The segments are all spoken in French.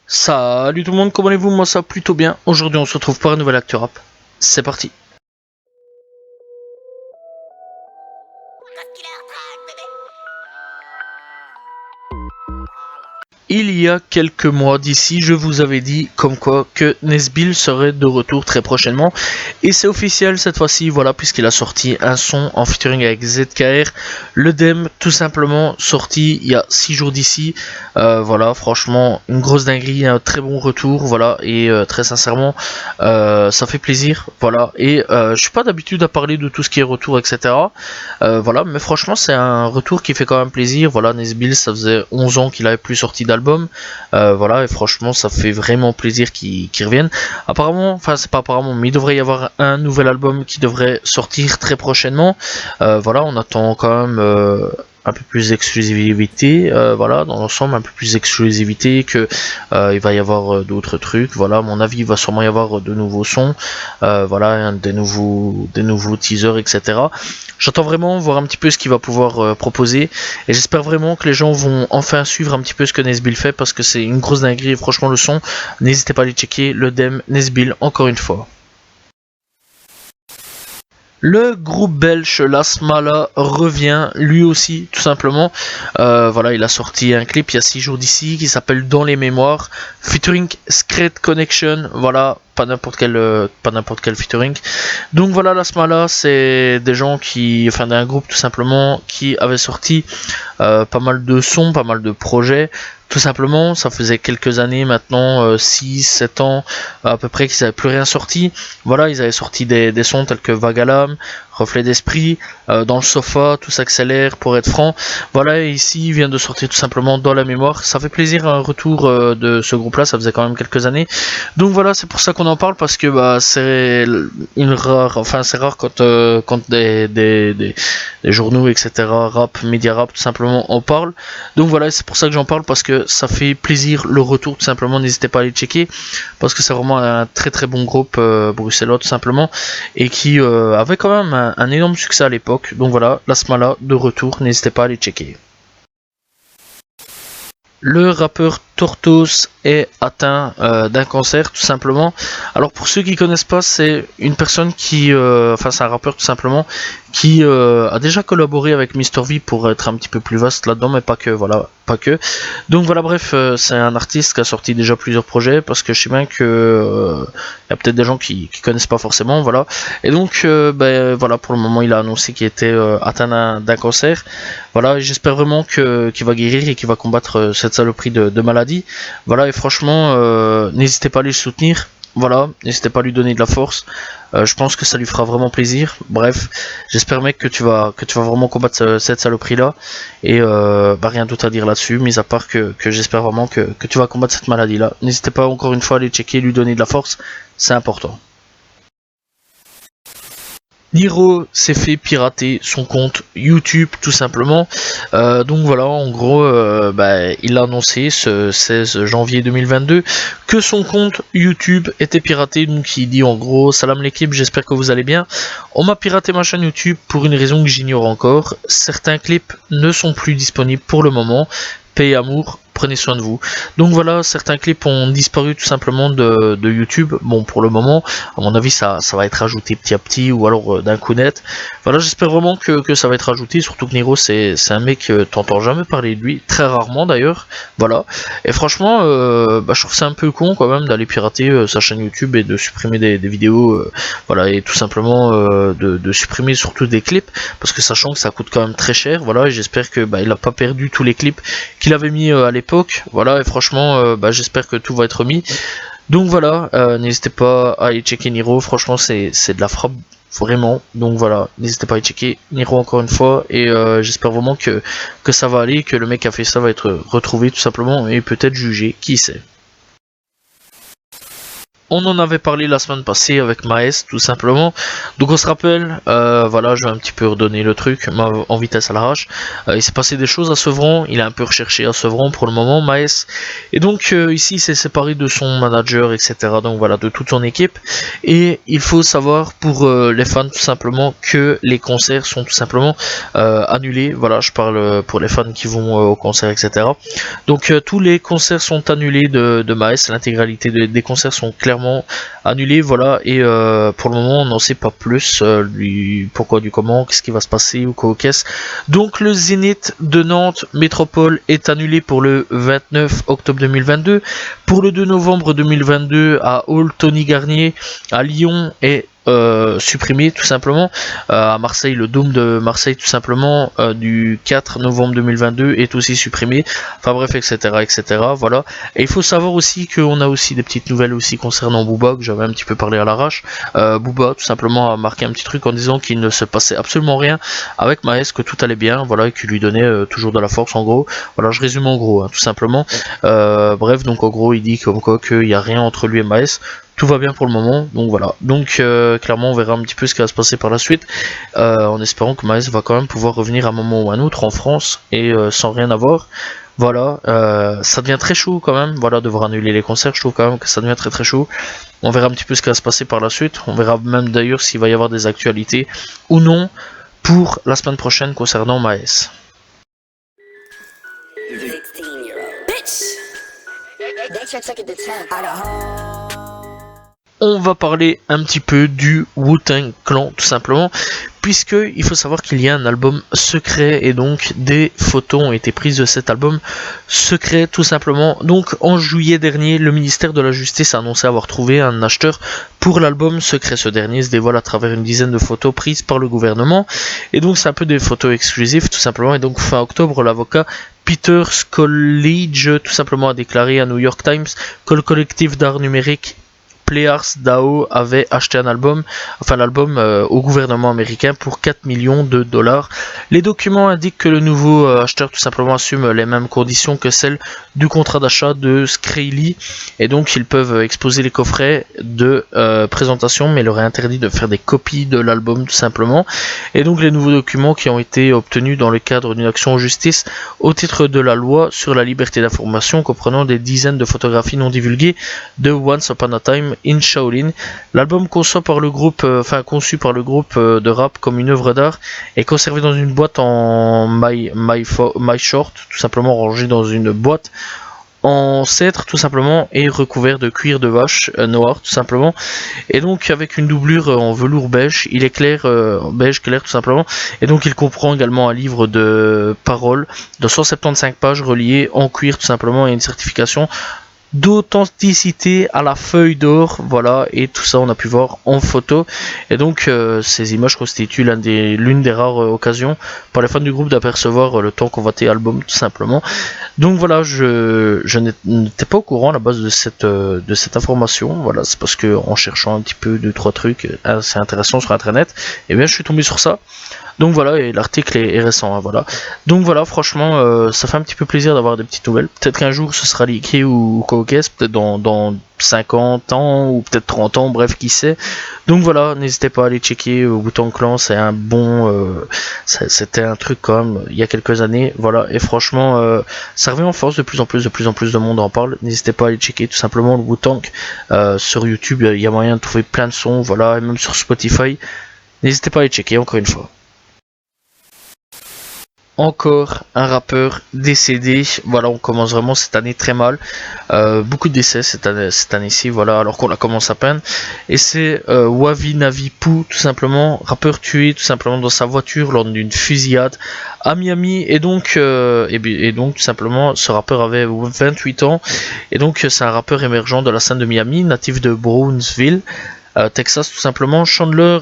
Salut tout le monde, comment allez-vous? Moi ça va plutôt bien. Aujourd'hui on se retrouve pour un nouvel Actu Rap. C'est parti. Il y a quelques mois d'ici, je vous avais dit comme quoi que Nesbill serait de retour très prochainement. Et c'est officiel cette fois-ci, voilà, puisqu'il a sorti un son en featuring avec ZKR. Le DEM, tout simplement, sorti il y a 6 jours d'ici. Voilà, franchement, une grosse dinguerie, un très bon retour, voilà. Et très sincèrement, ça fait plaisir, voilà. Et je suis pas d'habitude à parler de tout ce qui est retour, etc. Voilà, mais franchement, c'est un retour qui fait quand même plaisir. Voilà, Nesbill, ça faisait 11 ans qu'il avait plus sorti d'album. Voilà, et franchement ça fait vraiment plaisir qu'il revienne. Apparemment, enfin c'est pas apparemment, mais il devrait y avoir un nouvel album qui devrait sortir très prochainement. Voilà, on attend quand même un peu plus d'exclusivité, voilà, dans l'ensemble un peu plus d'exclusivité, que il va y avoir d'autres trucs, voilà, à mon avis il va sûrement y avoir de nouveaux sons, voilà, des nouveaux teasers, etc. J'attends vraiment voir un petit peu ce qu'il va pouvoir proposer, et j'espère vraiment que les gens vont enfin suivre un petit peu ce que Nesbill fait, parce que c'est une grosse dinguerie, et franchement le son, n'hésitez pas à aller checker le DEM Nesbill encore une fois. Le groupe belge Lasmala revient lui aussi tout simplement. Voilà, il a sorti un clip il y a 6 jours d'ici qui s'appelle Dans les mémoires, featuring Secret Connection. Voilà, pas n'importe quel featuring. Donc voilà, Lasmala, c'est des gens qui, enfin d'un groupe tout simplement qui avait sorti pas mal de sons, pas mal de projets. Tout simplement, ça faisait quelques années maintenant, 6-7 ans à peu près qu'ils n'avaient plus rien sorti. Voilà, ils avaient sorti des sons tels que Vague à l'âme, Reflet d'esprit, Dans le sofa, Tout s'accélère, Pour être franc. Voilà, et ici il vient de sortir tout simplement Dans la mémoire. Ça fait plaisir un retour de ce groupe là, ça faisait quand même quelques années. Donc voilà, c'est pour ça qu'on en parle, parce que bah, c'est une rare, enfin c'est rare quand des journaux, etc., rap, média rap tout simplement en parlent. Donc voilà, c'est pour ça que j'en parle, parce que ça fait plaisir le retour tout simplement. N'hésitez pas à aller checker, parce que c'est vraiment un très très bon groupe bruxellois tout simplement, et qui avait quand même un énorme succès à l'époque. Donc voilà, Lasmala de retour, n'hésitez pas à aller checker. Le rappeur Tortoise est atteint d'un cancer tout simplement. Alors pour ceux qui connaissent pas, c'est une personne qui, enfin c'est un rappeur tout simplement, qui a déjà collaboré avec Mr V pour être un petit peu plus vaste là-dedans, mais pas que, voilà, pas que. Donc voilà, bref, c'est un artiste qui a sorti déjà plusieurs projets, parce que je sais bien que y a peut-être des gens qui connaissent pas forcément, voilà. Et donc ben voilà, pour le moment il a annoncé qu'il était atteint d'un cancer. Voilà, j'espère vraiment qu'il va guérir et qu'il va combattre cette saloperie de maladie. Voilà, et franchement, n'hésitez pas à aller le soutenir. Voilà, n'hésitez pas à lui donner de la force. Je pense que ça lui fera vraiment plaisir. Bref, j'espère mec que tu vas vraiment combattre cette saloperie là. Et bah, rien d'autre à dire là-dessus, mis à part que j'espère vraiment que tu vas combattre cette maladie là. N'hésitez pas encore une fois à aller checker, lui donner de la force, c'est important. Niro s'est fait pirater son compte YouTube tout simplement. Donc voilà, en gros, bah, il a annoncé ce 16 janvier 2022 que son compte YouTube était piraté. Donc il dit en gros: salam l'équipe, j'espère que vous allez bien. On m'a piraté ma chaîne YouTube pour une raison que j'ignore encore. Certains clips ne sont plus disponibles pour le moment. Paix et amour, prenez soin de vous. Donc voilà, certains clips ont disparu tout simplement de YouTube. Bon, pour le moment, à mon avis, ça va être ajouté petit à petit, ou alors d'un coup net. Voilà, j'espère vraiment que ça va être ajouté, surtout que Niro, c'est un mec, t'entends jamais parler de lui, très rarement d'ailleurs. Voilà, et franchement, bah, je trouve c'est un peu con quand même d'aller pirater sa chaîne YouTube et de supprimer des vidéos, voilà, et tout simplement de supprimer surtout des clips, parce que sachant que ça coûte quand même très cher. Voilà, et j'espère que bah, il a pas perdu tous les clips qu'il avait mis à l'époque. Voilà, et franchement, bah, j'espère que tout va être remis. Donc voilà, n'hésitez pas à aller checker Niro, franchement c'est de la frappe, vraiment. Donc voilà, n'hésitez pas à aller checker Niro encore une fois, et j'espère vraiment que ça va aller, que le mec qui a fait ça va être retrouvé tout simplement, et peut-être jugé, qui sait. On en avait parlé la semaine passée avec Maes, tout simplement. Donc on se rappelle, voilà, je vais un petit peu redonner le truc en vitesse à l'arrache. Il s'est passé des choses à Sevran, il a un peu recherché à Sevran pour le moment, Maes. Et donc ici, il s'est séparé de son manager, etc. Donc voilà, de toute son équipe. Et il faut savoir pour les fans, tout simplement, que les concerts sont tout simplement annulés. Voilà, je parle pour les fans qui vont au concert, etc. Donc tous les concerts sont annulés de Maes, l'intégralité des concerts sont clairement annulé, voilà, et pour le moment on n'en sait pas plus, du pourquoi, du comment, qu'est-ce qui va se passer ou quoi, qu'est-ce. Donc le Zénith de Nantes Métropole est annulé pour le 29 octobre 2022, pour le 2 novembre 2022 à Hall Tony Garnier à Lyon est supprimé tout simplement. À Marseille, le Dôme de Marseille tout simplement du 4 novembre 2022 est aussi supprimé. Enfin bref, etc., etc. Voilà. Et il faut savoir aussi qu'on a aussi des petites nouvelles aussi concernant Booba, que j'avais un petit peu parlé à l'arrache. Booba tout simplement a marqué un petit truc en disant qu'il ne se passait absolument rien avec Maes, que tout allait bien, voilà, et qu'il lui donnait toujours de la force en gros. Voilà, je résume en gros, hein, tout simplement. Bref, donc en gros il dit comme quoi qu'il n'y a rien entre lui et Maes. Tout va bien pour le moment, donc voilà. Donc clairement on verra un petit peu ce qui va se passer par la suite, en espérant que Maes va quand même pouvoir revenir à un moment ou à un autre en France et sans rien avoir. Voilà, ça devient très chaud quand même, voilà, devoir annuler les concerts, je trouve quand même que ça devient très très chaud. On verra un petit peu ce qui va se passer par la suite, on verra même d'ailleurs s'il va y avoir des actualités ou non pour la semaine prochaine concernant Maes. On va parler un petit peu du Wu-Tang Clan tout simplement, puisque il faut savoir qu'il y a un album secret et donc des photos ont été prises de cet album secret tout simplement. Donc en juillet dernier, le ministère de la Justice a annoncé avoir trouvé un acheteur pour l'album secret. Ce dernier se dévoile à travers une dizaine de photos prises par le gouvernement et donc c'est un peu des photos exclusives tout simplement. Et donc fin octobre, l'avocat Peter Scolage tout simplement a déclaré à New York Times que le collectif d'art numérique Playars DAO avait acheté un album, enfin l'album au gouvernement américain pour 4 millions de dollars. Les documents indiquent que le nouveau acheteur tout simplement assume les mêmes conditions que celles du contrat d'achat de Skrillex et donc ils peuvent exposer les coffrets de présentation, mais il leur est interdit de faire des copies de l'album tout simplement. Et donc les nouveaux documents qui ont été obtenus dans le cadre d'une action en justice au titre de la loi sur la liberté d'information, comprenant des dizaines de photographies non divulguées de Once Upon a Time in Shaolin. L'album conçu par le groupe de rap comme une œuvre d'art est conservé dans une boîte en My Short, tout simplement rangé dans une boîte en cèdre tout simplement et recouvert de cuir de vache noir tout simplement, et donc avec une doublure en velours beige, il est clair, beige clair tout simplement, et donc il comprend également un livre de paroles de 175 pages relié en cuir tout simplement et une certification d'authenticité à la feuille d'or, voilà, et tout ça on a pu voir en photo. Et donc ces images constituent l'une des rares occasions pour les fans du groupe d'apercevoir le tant convoité album tout simplement. Donc voilà, je n'étais pas au courant à la base de cette information, voilà, c'est parce que en cherchant un petit peu 2-3 trucs assez intéressants sur internet, et bien je suis tombé sur ça. Donc voilà, et l'article est récent, hein, voilà. Donc voilà, franchement, ça fait un petit peu plaisir d'avoir des petites nouvelles. Peut-être qu'un jour ce sera leaké ou quoi, peut-être dans 50 ans ou peut-être 30 ans, bref, qui sait. Donc voilà, n'hésitez pas à aller checker Wu-Tang Clan, c'est un bon... c'était un truc quand même il y a quelques années, voilà. Et franchement, ça revient en force, de plus en plus de monde en parle. N'hésitez pas à aller checker tout simplement le Wu-Tang. Sur YouTube, il y a moyen de trouver plein de sons, voilà, et même sur Spotify. N'hésitez pas à aller checker encore une fois. Encore un rappeur décédé, voilà, on commence vraiment cette année très mal, beaucoup de décès cette année-ci, voilà, alors qu'on la commence à peine, et c'est Wavi Navi Pou, tout simplement, rappeur tué tout simplement dans sa voiture lors d'une fusillade à Miami, et donc tout simplement ce rappeur avait 28 ans, et donc c'est un rappeur émergent de la scène de Miami, natif de Brownsville, Texas tout simplement. Chandler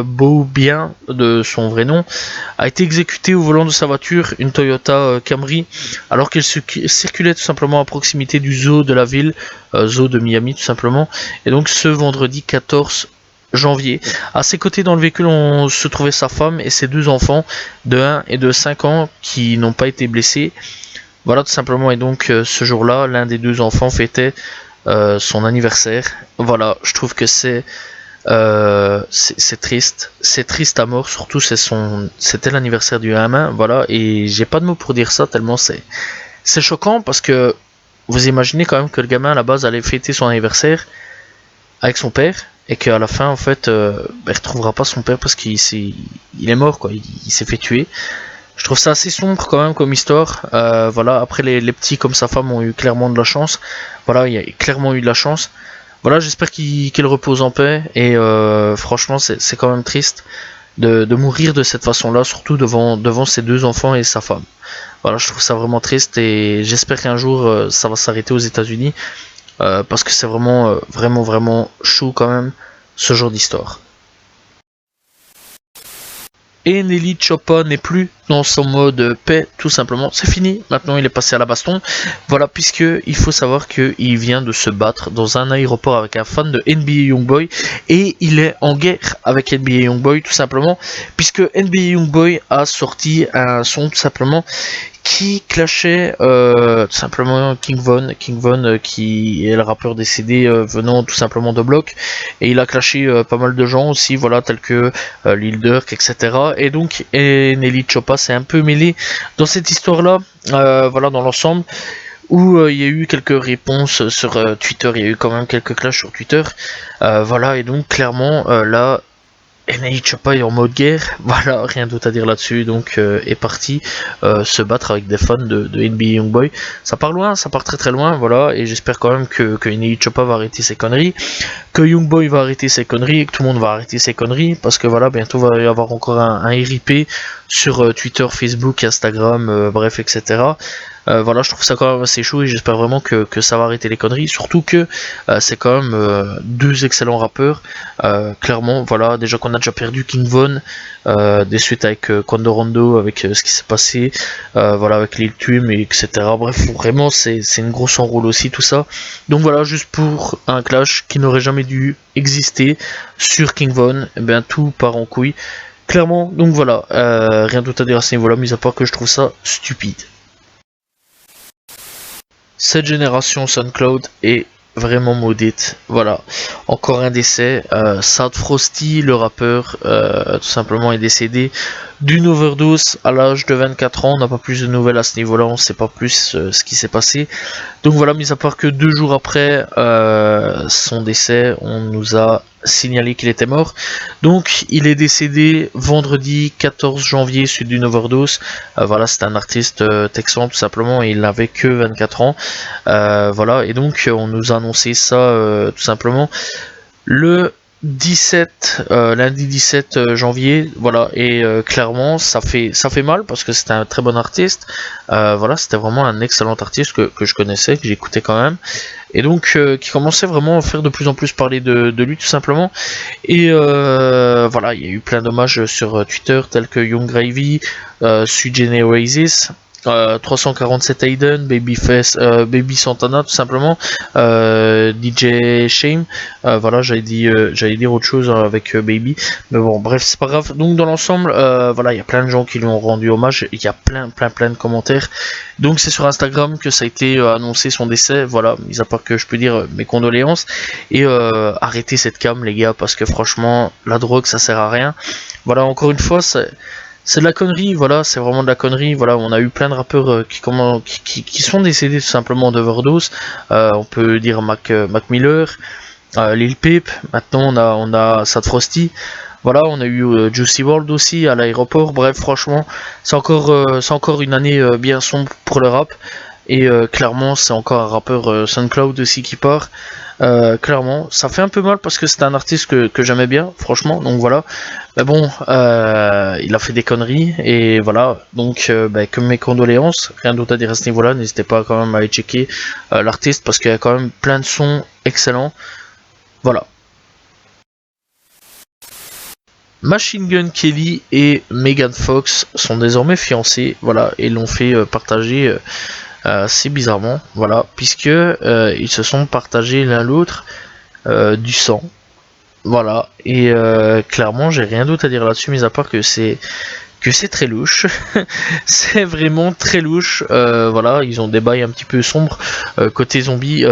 Beaubien, de son vrai nom, a été exécuté au volant de sa voiture, une Toyota Camry, alors qu'il circulait tout simplement à proximité du zoo de la ville, zoo de Miami tout simplement, et donc ce vendredi 14 janvier. À ses côtés dans le véhicule on se trouvait sa femme et ses 2 enfants de 1 et de 5 ans qui n'ont pas été blessés. Voilà tout simplement, et donc ce jour-là, l'un des 2 enfants fêtait son anniversaire. Voilà, je trouve que c'est triste, c'est triste à mort, surtout c'était l'anniversaire du gamin, voilà, et j'ai pas de mots pour dire ça tellement c'est choquant parce que vous imaginez quand même que le gamin à la base allait fêter son anniversaire avec son père et qu'à la fin en fait il retrouvera pas son père parce il est mort quoi, il s'est fait tuer. Je trouve ça assez sombre quand même comme histoire. Voilà, après les petits comme sa femme ont eu clairement de la chance. Voilà, il y a clairement eu de la chance. Voilà, j'espère qu'il repose en paix. Et franchement, c'est quand même triste de mourir de cette façon-là, surtout devant ses deux enfants et sa femme. Voilà, je trouve ça vraiment triste et j'espère qu'un jour ça va s'arrêter aux États-Unis parce que c'est vraiment chaud quand même ce genre d'histoire. Et Nelly Choppa n'est plus dans son mode paix, tout simplement. C'est fini. Maintenant, il est passé à la baston. Voilà, puisque il faut savoir qu'il vient de se battre dans un aéroport avec un fan de NBA Youngboy. Et il est en guerre avec NBA Youngboy, tout simplement. Puisque NBA Youngboy a sorti un son, tout simplement, qui clashait tout simplement King Von qui est le rappeur décédé venant tout simplement de Block, et il a clashé pas mal de gens aussi, voilà, tels que Lil Durk, etc. Et donc Nelly Choppa s'est un peu mêlé dans cette histoire là, voilà, dans l'ensemble, où il y a eu quelques réponses sur Twitter, il y a eu quand même quelques clashs sur Twitter, voilà, et donc clairement là Nelly Choppa est en mode guerre, voilà, rien d'autre à dire là-dessus, donc est parti se battre avec des fans de NBA Youngboy. Ça part loin, ça part très loin, voilà, et j'espère quand même que Nelly Choppa va arrêter ses conneries, que Youngboy va arrêter ses conneries, et que tout le monde va arrêter ses conneries, parce que voilà, bientôt va y avoir encore un RIP sur Twitter, Facebook, Instagram, bref, etc. Voilà, je trouve ça quand même assez chaud et j'espère vraiment que ça va arrêter les conneries. Surtout que c'est quand même deux excellents rappeurs. Clairement, voilà, déjà qu'on a déjà perdu King Von, des suites avec Quando Rondo, avec ce qui s'est passé, voilà, avec Lil Tum, etc. Bref, vraiment, c'est une grosse enroule aussi, tout ça. Donc voilà, juste pour un clash qui n'aurait jamais dû exister sur King Von, et bien tout part en couille. Clairement, donc voilà, rien d'autre à dire à ce niveau-là, mis à part que je trouve ça stupide. Cette génération SoundCloud est vraiment maudite. Voilà, encore un décès. Sad Frosty, le rappeur, tout simplement est décédé d'une overdose à l'âge de 24 ans. On n'a pas plus de nouvelles à ce niveau-là, on ne sait pas plus ce qui s'est passé. Donc voilà, mis à part que 2 jours après son décès, on nous a signalé qu'il était mort. Donc il est décédé vendredi 14 janvier suite d'une overdose. Voilà, c'est un artiste texan tout simplement et il n'avait que 24 ans. Voilà, et donc on nous a annoncé ça tout simplement le 17, lundi 17 janvier, voilà, et clairement ça fait mal parce que c'était un très bon artiste, voilà, c'était vraiment un excellent artiste que je connaissais, que j'écoutais quand même, et donc qui commençait vraiment à faire de plus en plus parler de lui tout simplement, et voilà, il y a eu plein d'hommages sur Twitter tels que Young Gravy, Sui Generis, 347 Aiden, Babyface, Baby Santana tout simplement, DJ Shame, voilà, j'allais dire autre chose avec Baby, mais bon, bref, c'est pas grave. Donc dans l'ensemble, voilà, il y a plein de gens qui lui ont rendu hommage, il y a plein de commentaires. Donc c'est sur Instagram que ça a été annoncé son décès, voilà, mis à part que je peux dire mes condoléances, et arrêtez cette cam les gars, parce que franchement, la drogue ça sert à rien. Voilà, encore une fois, c'est de la connerie, voilà, c'est vraiment de la connerie, voilà, on a eu plein de rappeurs qui sont décédés tout simplement d'overdose, on peut dire Mac Miller, Lil Peep, maintenant on a Sad Frosty, voilà, on a eu Juicy WRLD aussi à l'aéroport, bref, franchement, c'est encore une année bien sombre pour le rap, et clairement c'est encore un rappeur SoundCloud aussi qui part. Clairement, ça fait un peu mal parce que c'était un artiste que j'aimais bien, franchement, donc voilà. Mais bon, il a fait des conneries, et voilà, donc comme mes condoléances, rien d'autre à dire à ce niveau-là, n'hésitez pas quand même à aller checker l'artiste parce qu'il y a quand même plein de sons excellents, voilà. Machine Gun Kelly et Megan Fox sont désormais fiancés, voilà, et l'ont fait partager assez bizarrement, voilà, puisque ils se sont partagés l'un l'autre du sang, voilà, et clairement j'ai rien d'autre à dire là-dessus, mis à part que que c'est très louche. C'est vraiment très louche. Voilà, ils ont des bails un petit peu sombres côté zombie,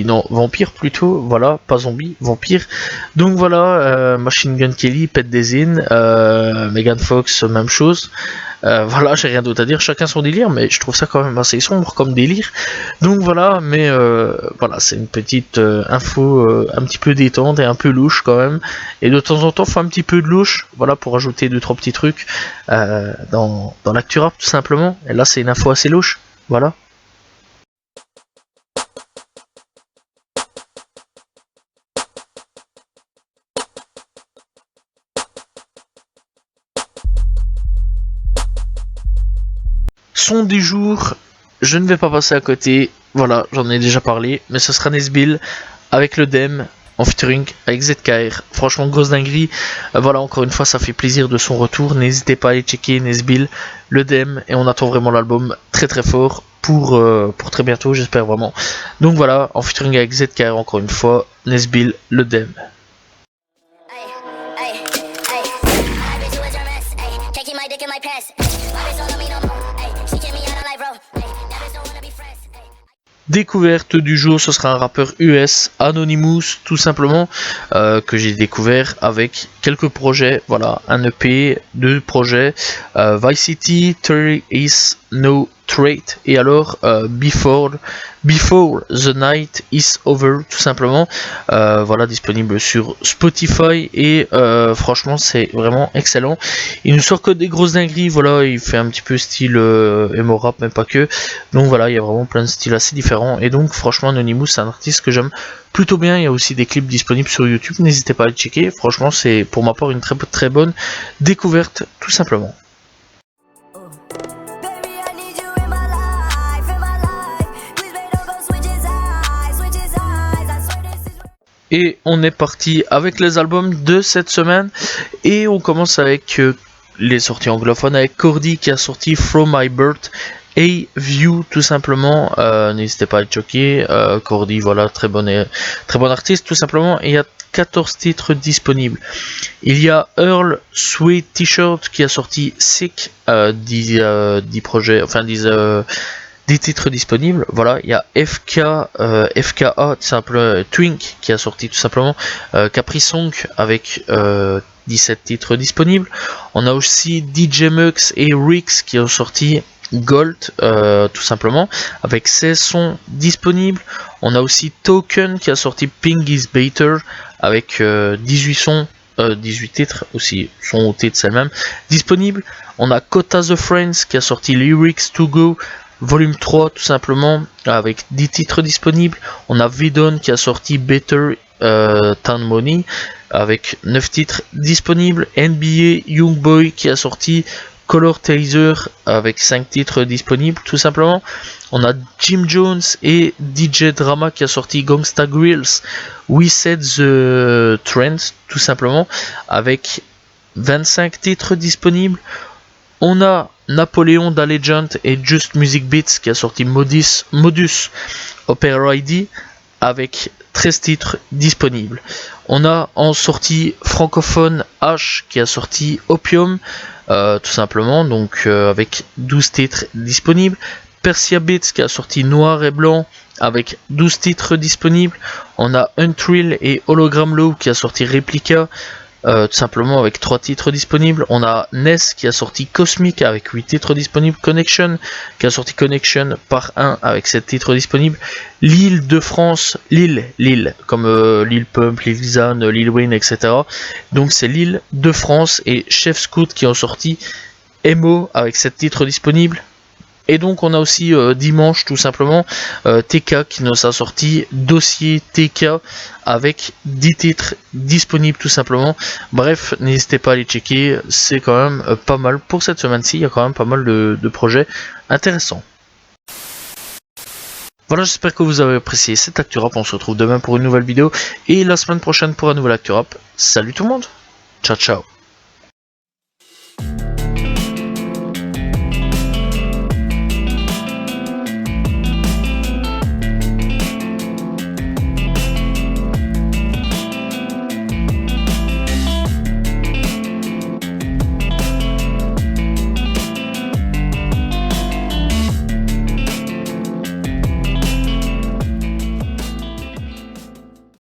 non, vampire plutôt. Voilà, pas zombie, vampire. Donc voilà, Machine Gun Kelly pète des zines, Megan Fox même chose. Voilà, j'ai rien d'autre à dire, chacun son délire, mais je trouve ça quand même assez sombre comme délire. Donc voilà, mais voilà, c'est une petite info un petit peu détente et un peu louche quand même. Et de temps en temps, faut un petit peu de louche, voilà, pour ajouter 2-3 petits trucs dans l'actu rap tout simplement. Et là, c'est une info assez louche, voilà. Son du jour, je ne vais pas passer à côté, voilà, j'en ai déjà parlé, mais ce sera Nesbill avec le Dem en featuring avec ZKR. Franchement, grosse dinguerie. Voilà, encore une fois, ça fait plaisir de son retour. N'hésitez pas à aller checker Nesbill, le Dem, et on attend vraiment l'album très très fort pour très bientôt, j'espère vraiment. Donc voilà, en featuring avec ZKR, encore une fois, Nesbill, le Dem. Découverte du jour, ce sera un rappeur US, Anonymous, tout simplement, que j'ai découvert avec quelques projets, voilà, un EP, 2 projets, Vice City, There Is No Trait, et alors Before the Night Is Over, tout simplement, voilà, disponible sur Spotify, et franchement c'est vraiment excellent. Il ne sort que des grosses dingueries, voilà, il fait un petit peu style emo rap, même pas que, donc voilà, il y a vraiment plein de styles assez différents, et donc franchement Anonymous c'est un artiste que j'aime plutôt bien. Il y a aussi des clips disponibles sur YouTube, n'hésitez pas à le checker, franchement c'est pour ma part une très bonne découverte tout simplement. Et on est parti avec les albums de cette semaine, et on commence avec les sorties anglophones, avec Cordy qui a sorti From My Birth A View, tout simplement. N'hésitez pas à le checker. Cordy, voilà, très bon artiste tout simplement, et il y a 14 titres disponibles. Il y a Earl Sweet T-Shirt qui a sorti Sick, 10 projets, enfin 10 titres disponibles. Voilà, il y a FKA, simple Twink qui a sorti tout simplement Capri Song avec 17 titres disponibles. On a aussi DJ Mux et Rix qui ont sorti Gold, tout simplement, avec 16 sons disponibles. On a aussi Token qui a sorti Ping is Better avec 18 sons, 18 titres aussi, son titre c'est le même, disponible. On a Kota the Friends qui a sorti Lyrics to Go Volume 3, tout simplement, avec 10 titres disponibles. On a Vidon qui a sorti Better Town Money avec 9 titres disponibles. NBA Youngboy qui a sorti Color Taser avec 5 titres disponibles, tout simplement. On a Jim Jones et DJ Drama qui a sorti Gangsta Grills We Set the Trends, tout simplement, avec 25 titres disponibles. On a Napoléon d'Allegent et Just Music Beats qui a sorti Modus Opera ID avec 13 titres disponibles. On a en sortie francophone H qui a sorti Opium, tout simplement, donc avec 12 titres disponibles. Persia Beats qui a sorti Noir et Blanc avec 12 titres disponibles. On a Untrill et Hologram Low qui a sorti Replica, tout simplement, avec 3 titres disponibles. On a Ness qui a sorti Cosmic avec 8 titres disponibles. Connection qui a sorti Connection par 1 avec 7 titres disponibles. Lille de France, Lille comme Lil Pump, Lil Xan, Lil Wayne, etc. Donc c'est Lille de France et Chef Scout qui ont sorti Emo avec 7 titres disponibles. Et donc on a aussi dimanche tout simplement TK qui nous a sorti Dossier TK avec 10 titres disponibles tout simplement. Bref, n'hésitez pas à les checker, c'est quand même pas mal pour cette semaine-ci, il y a quand même pas mal de projets intéressants. Voilà, j'espère que vous avez apprécié cette Actu Rap, on se retrouve demain pour une nouvelle vidéo et la semaine prochaine pour un nouvel Actu Rap. Salut tout le monde, ciao ciao.